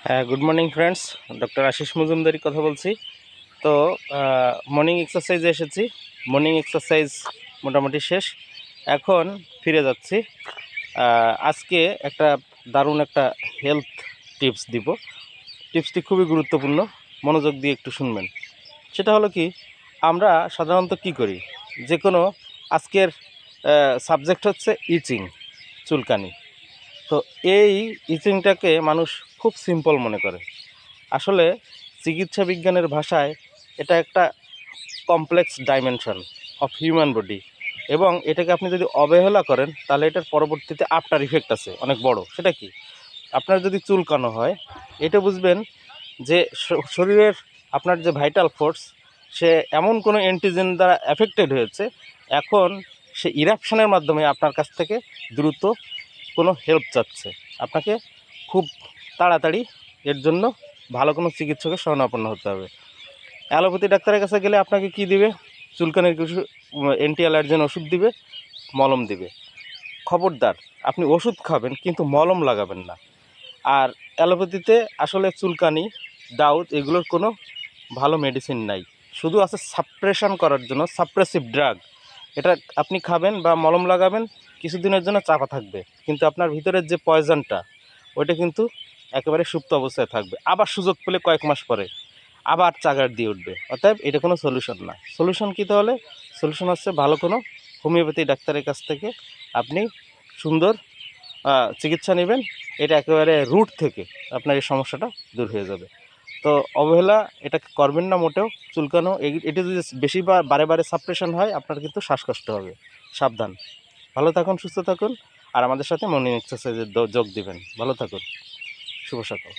হ্যাঁ, good morning friends. Doctor Ashis মজুমদারি কথা বলছি। তো মর্নিং এক্সারসাইজে এসেছি। মর্নিং এক্সারসাইজ মোটামুটি শেষ। এখন ফিরে যাচ্ছি। আজকে একটা দারুণ একটা হেলথ টিপস দিব। টিপসটি খুবই গুরুত্বপূর্ণ, মনোযোগ দিয়ে একটু শুনবেন। সেটা হলো কি, আমরা সাধারণত কি করি, যে কোনো আজকের সাবজেক্ট হচ্ছে ইচিং, চুলকানি। তো এই ইচিংটাকে মানুষ খুব সিম্পল মনে করে। আসলে চিকিৎসা বিজ্ঞানের ভাষায় এটা একটা complex dimension of human body, এবং এটাকে আপনি যদি অবহেলা করেন তাহলে এটার পরবর্তীতে আফটার ইফেক্ট আছে অনেক বড়। সেটা কি, আপনার যদি চুলকানো হয়, এটা বুঝবেন যে শরীরের আপনার যে ভাইটাল ফোর্স, সে এমন কোনো অ্যান্টিজেন দ্বারা অ্যাফেক্টেড হয়েছে, এখন সে ইরাপশনের মাধ্যমে আপনার কাছ থেকে দ্রুত কোনো হেল্প চাচ্ছে। আপনাকে খুব তাড়াতাড়ি এর জন্য ভালো কোনো চিকিৎসকের শরণাপন্ন হতে হবে। অ্যালোপ্যাথি ডাক্তারের কাছে গেলে আপনাকে কি দিবে? চুলকানির কিছু অ্যান্টি অ্যালার্জেন ওষুধ দিবে, মলম দিবে। খবরদার, আপনি ওষুধ খাবেন কিন্তু মলম লাগাবেন না। আর অ্যালোপ্যাথিতে আসলে চুলকানি, ডাউট এগুলোর কোনো ভালো মেডিসিন নাই, শুধু আছে সাপ্রেশন করার জন্য সাপ্রেসিভ ড্রাগ। এটা আপনি খাবেন বা মলম লাগাবেন, কিছুদিনের জন্য চাপা থাকবে, কিন্তু আপনার ভিতরের যে পয়জনটা, ওইটা কিন্তু একেবারে সুপ্ত অবস্থায় থাকবে। আবার সুযোগ পেলে কয়েক মাস পরে আবার চাগার দিয়ে উঠবে। অতএব এটা কোনো সলিউশন না। সলিউশন কী তাহলে? সলিউশন হচ্ছে ভালো কোনো হোমিওপ্যাথি ডাক্তারের কাছ থেকে আপনি সুন্দর চিকিৎসা নেবেন। এটা একেবারে রুট থেকে আপনার এই সমস্যাটা দূর হয়ে যাবে। তো অবহেলা এটা করবেন না মোটেও। চুলকানো এটা যদি বেশি বারে বারে সাপ্রেশন হয়, আপনার কিন্তু শ্বাসকষ্ট হবে। সাবধান। ভালো থাকুন, সুস্থ থাকুন, আর আমাদের সাথে মর্নিং এক্সারসাইজে যোগ দিবেন। ভালো থাকুন। শুভ সকাল।